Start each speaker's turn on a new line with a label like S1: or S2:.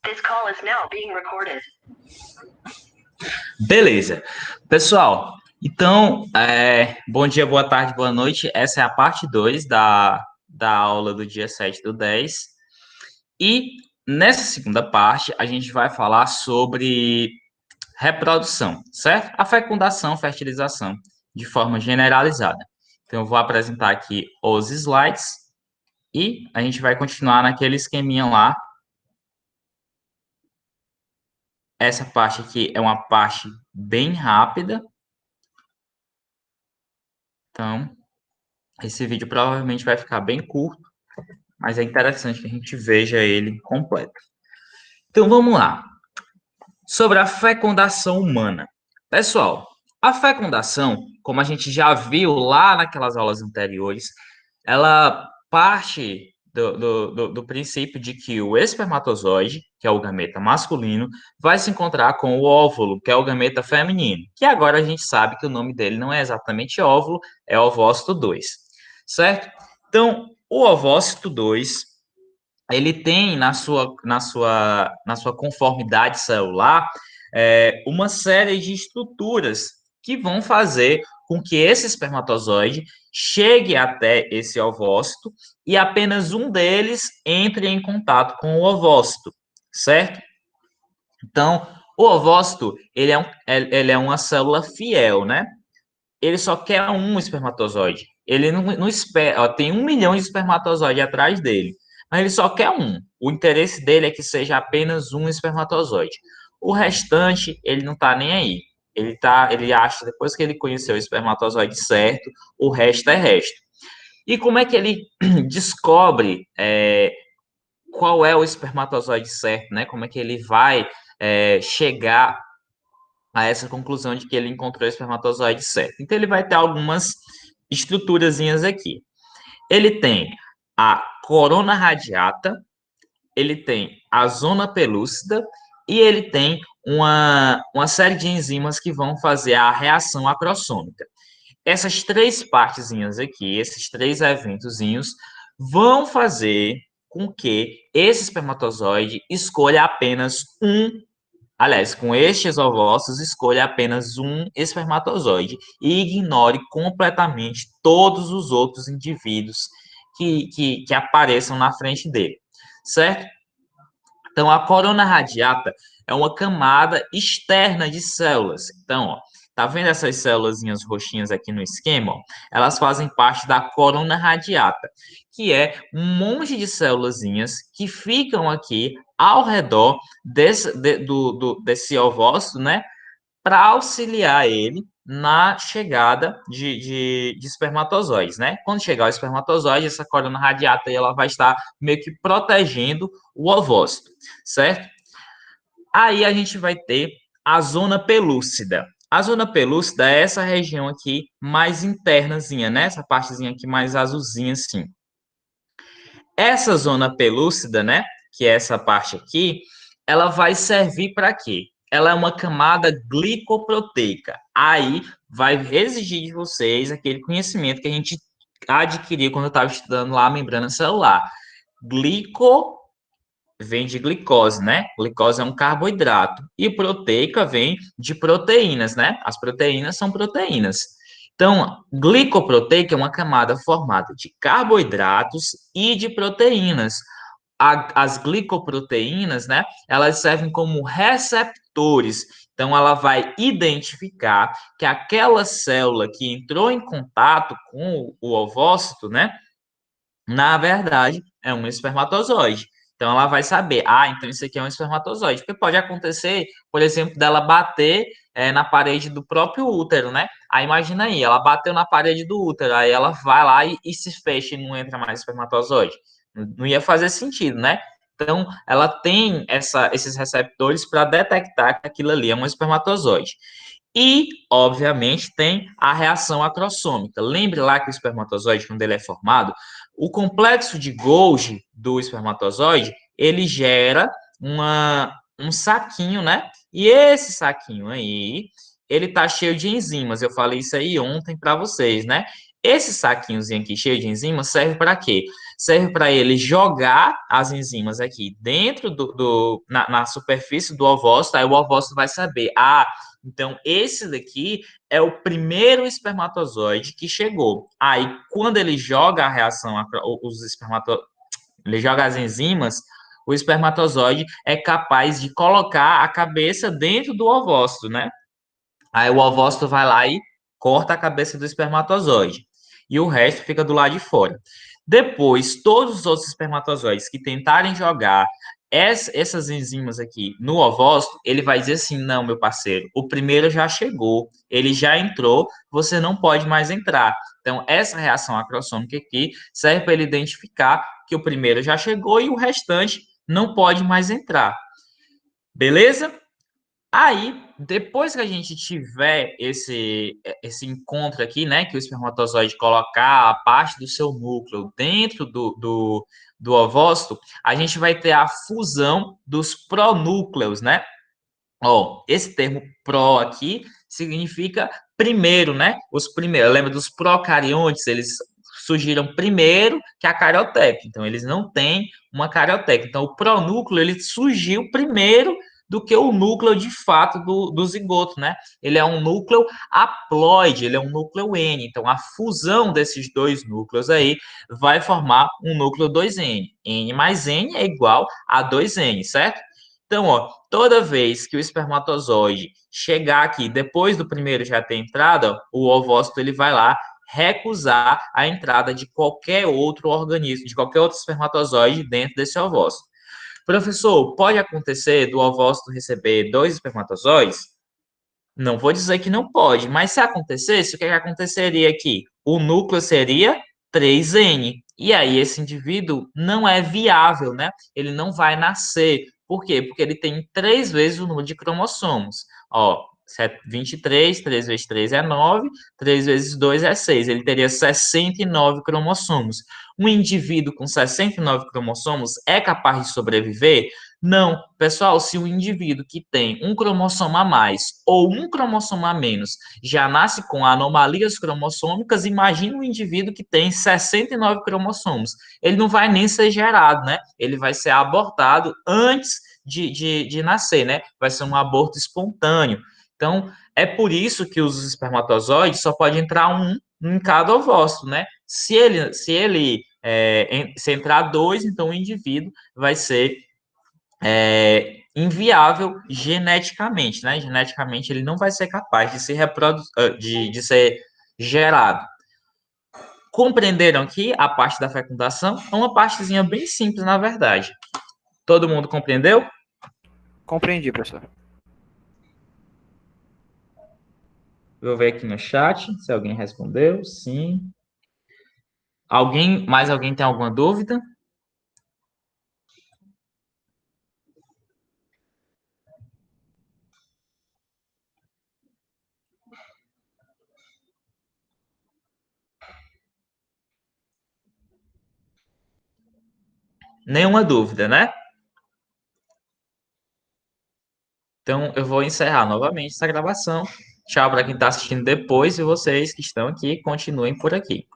S1: This call is now being recorded.
S2: Beleza. Pessoal, então, bom dia, boa tarde, boa noite. Essa é a parte 2 da aula do dia 7/10. E nessa segunda parte, a gente vai falar sobre reprodução, certo? A fecundação, fertilização, de forma generalizada. Então, eu vou apresentar aqui os slides e a gente vai continuar naquele esqueminha lá. Essa parte aqui é uma parte bem rápida. Então, esse vídeo provavelmente vai ficar bem curto, mas é interessante que a gente veja ele completo. Então, vamos lá. Sobre a fecundação humana. Pessoal, a fecundação, como a gente já viu lá naquelas aulas anteriores, ela parte do princípio de que o espermatozoide, que é o gameta masculino, vai se encontrar com o óvulo, que é o gameta feminino, que agora a gente sabe que o nome dele não é exatamente óvulo, é ovócito 2, certo? Então, o ovócito 2, ele tem na sua conformidade celular uma série de estruturas que vão fazer com que esse espermatozoide chegue até esse ovócito e apenas um deles entre em contato com o ovócito, certo? Então, o ovócito, ele é uma célula fiel, né? Ele só quer um espermatozoide. Ele não espera, ó, tem 1 milhão de espermatozoides atrás dele, mas ele só quer um. O interesse dele é que seja apenas um espermatozoide. O restante, ele não tá nem aí. Ele acha, depois que ele conheceu o espermatozoide certo, o resto é resto. E como é que ele descobre qual é o espermatozoide certo, né? Como é que ele vai chegar a essa conclusão de que ele encontrou o espermatozoide certo? Então, ele vai ter algumas estruturazinhas aqui. Ele tem a corona radiata, ele tem a zona pelúcida e ele tem uma série de enzimas que vão fazer a reação acrossômica. Essas três partezinhas aqui, esses três eventozinhos, vão fazer com que esse espermatozoide escolha apenas um. Aliás, com estes ovócitos, escolha apenas um espermatozoide e ignore completamente todos os outros indivíduos que apareçam na frente dele, certo? Então, a corona radiata é uma camada externa de células. Então, ó, tá vendo essas célulazinhas roxinhas aqui no esquema? Ó? Elas fazem parte da corona radiata, que é um monte de célulazinhas que ficam aqui ao redor desse ovócito, né? Para auxiliar ele na chegada de espermatozoides, né? Quando chegar o espermatozoide, essa corona radiata aí, ela vai estar meio que protegendo o ovócito, certo? Aí a gente vai ter a zona pelúcida. A zona pelúcida é essa região aqui mais internazinha, né? Essa partezinha aqui mais azulzinha assim. Essa zona pelúcida, né? Que é essa parte aqui, ela vai servir para quê? Ela é uma camada glicoproteica. Aí vai exigir de vocês aquele conhecimento que a gente adquiriu quando eu estava estudando lá a membrana celular. Glico vem de glicose, né? Glicose é um carboidrato. E proteica vem de proteínas, né? As proteínas são proteínas. Então, glicoproteica é uma camada formada de carboidratos e de proteínas. As glicoproteínas, né? Elas servem como receptores. Então, ela vai identificar que aquela célula que entrou em contato com o ovócito, né? Na verdade, é um espermatozoide. Então, ela vai saber, então isso aqui é um espermatozoide. Porque pode acontecer, por exemplo, dela bater na parede do próprio útero, né? Aí, imagina aí, ela bateu na parede do útero, aí ela vai lá e se fecha e não entra mais espermatozoide. Não ia fazer sentido, né? Então, ela tem esses receptores para detectar que aquilo ali é um espermatozoide. E, obviamente, tem a reação acrossômica. Lembre lá que o espermatozoide, quando ele é formado, o complexo de Golgi do espermatozoide, ele gera um saquinho, né? E esse saquinho aí, ele tá cheio de enzimas. Eu falei isso aí ontem para vocês, né? Esse saquinhozinho aqui cheio de enzimas serve para quê? serve para ele jogar as enzimas aqui dentro na superfície do ovócito, aí o ovócito vai saber, então esse daqui é o primeiro espermatozoide que chegou. Aí, quando ele joga a reação, ele joga as enzimas, o espermatozoide é capaz de colocar a cabeça dentro do ovócito, né? Aí o ovócito vai lá e corta a cabeça do espermatozoide. E o resto fica do lado de fora. Depois, todos os outros espermatozoides que tentarem jogar essas enzimas aqui no ovócito, ele vai dizer assim: não, meu parceiro, o primeiro já chegou, ele já entrou, você não pode mais entrar. Então, essa reação acrossômica aqui serve para ele identificar que o primeiro já chegou e o restante não pode mais entrar. Beleza? Aí, depois que a gente tiver esse encontro aqui, né, que o espermatozoide colocar a parte do seu núcleo dentro do ovócito, a gente vai ter a fusão dos pronúcleos, né? Ó, esse termo pró aqui significa primeiro, né? Os primeiros, lembra dos procariontes, eles surgiram primeiro que a carioteca, então eles não têm uma carioteca. Então o pronúcleo ele surgiu primeiro do que o núcleo de fato do zigoto, né? Ele é um núcleo haploide, ele é um núcleo N. Então a fusão desses dois núcleos aí vai formar um núcleo 2N. N mais N é igual a 2N, certo? Então, ó, toda vez que o espermatozoide chegar aqui, depois do primeiro já ter entrado, ó, o ovócito ele vai lá recusar a entrada de qualquer outro organismo, de qualquer outro espermatozoide dentro desse ovócito. Professor, pode acontecer do ovócito receber dois espermatozoides? Não vou dizer que não pode, mas se acontecesse, o que aconteceria aqui? O núcleo seria 3N. E aí esse indivíduo não é viável, né? Ele não vai nascer. Por quê? Porque ele tem 3 vezes o número de cromossomos. Ó, 23, 3 vezes 3 é 9, 3 vezes 2 é 6. Ele teria 69 cromossomos. Um indivíduo com 69 cromossomos é capaz de sobreviver? Não, pessoal, se o indivíduo que tem um cromossomo a mais ou um cromossomo a menos já nasce com anomalias cromossômicas, imagina um indivíduo que tem 69 cromossomos. Ele não vai nem ser gerado, né? Ele vai ser abortado antes de nascer, né? Vai ser um aborto espontâneo. Então, é por isso que os espermatozoides só pode entrar um em cada ovócito, né? Se entrar dois, então o indivíduo vai ser inviável geneticamente, né? Geneticamente ele não vai ser capaz de de ser gerado. Compreenderam que a parte da fecundação é uma partezinha bem simples, na verdade. Todo mundo compreendeu?
S3: Compreendi, professor.
S2: Vou ver aqui no chat se alguém respondeu. Sim. Mais alguém tem alguma dúvida? Nenhuma dúvida, né? Então, eu vou encerrar novamente essa gravação. Tchau para quem está assistindo depois e vocês que estão aqui, continuem por aqui.